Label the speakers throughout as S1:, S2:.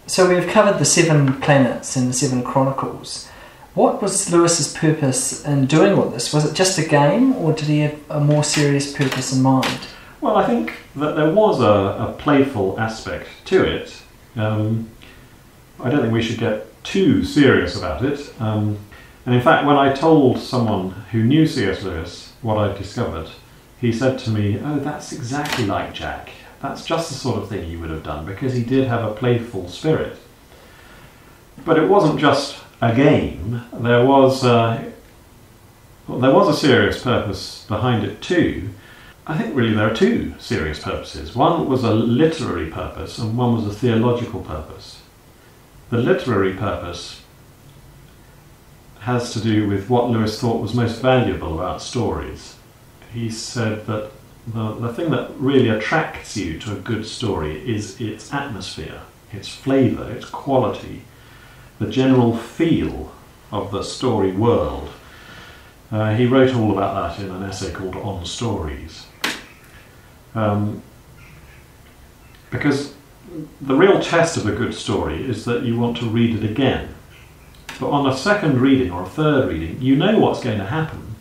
S1: So we've covered the 7 planets and the 7 Chronicles. What was Lewis's purpose in doing all this? Was it just a game, or did he have a more serious purpose in mind?
S2: Well, I think that there was a playful aspect to it. I don't think we should get too serious about it. And in fact, when I told someone who knew C.S. Lewis what I'd discovered, he said to me, "Oh, that's exactly like Jack. That's just the sort of thing he would have done," because he did have a playful spirit. But it wasn't just a game. There was a serious purpose behind it too. I think really there are 2 serious purposes. One was a literary purpose and one was a theological purpose. The literary purpose has to do with what Lewis thought was most valuable about stories. He said that the thing that really attracts you to a good story is its atmosphere, its flavour, its quality, the general feel of the story world. He wrote all about that in an essay called On Stories. Because the real test of a good story is that you want to read it again. But on a second reading or a third reading, you know what's going to happen.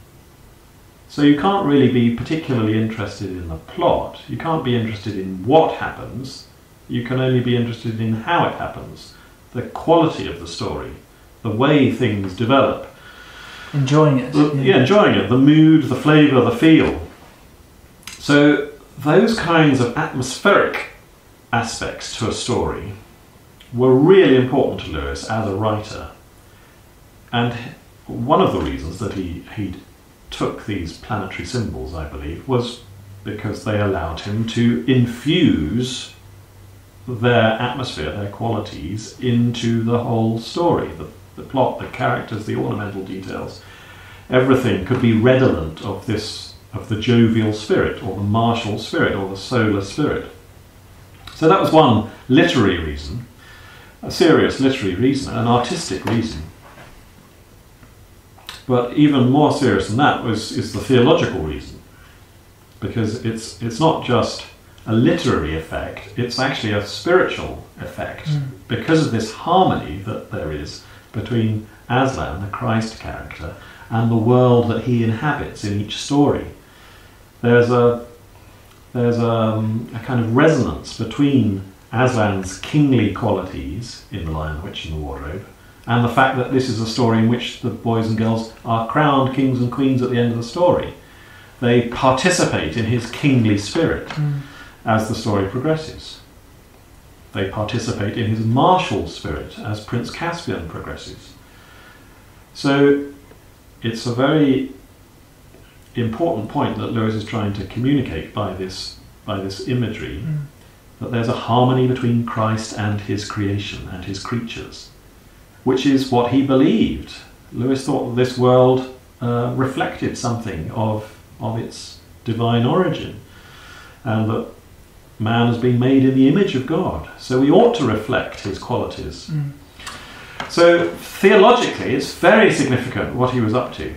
S2: So you can't really be particularly interested in the plot. You can't be interested in what happens. You can only be interested in how it happens, the quality of the story, the way things develop.
S1: Enjoying it.
S2: Enjoying it, the mood, the flavour, the feel. So those kinds of atmospheric aspects to a story were really important to Lewis as a writer. And one of the reasons that he took these planetary symbols, I believe, was because they allowed him to infuse their atmosphere, their qualities, into the whole story. The plot, the characters, the ornamental details, everything could be redolent of the jovial spirit, or the martial spirit, or the solar spirit. So that was one literary reason, a serious literary reason, an artistic reason. But even more serious than that is the theological reason, because it's not just a literary effect, it's actually a spiritual effect, because of this harmony that there is between Aslan, the Christ character, and the world that he inhabits in each story. There's a kind of resonance between Aslan's kingly qualities in The Lion, the Witch and the Wardrobe, and the fact that this is a story in which the boys and girls are crowned kings and queens at the end of the story. They participate in his kingly spirit as the story progresses. They participate in his martial spirit as Prince Caspian progresses. So it's a very important point that Lewis is trying to communicate by this imagery, that there's a harmony between Christ and his creation and his creatures, which is what he believed. Lewis thought that this world reflected something of its divine origin, and that man has been made in the image of God, so we ought to reflect his qualities. So theologically it's very significant what he was up to.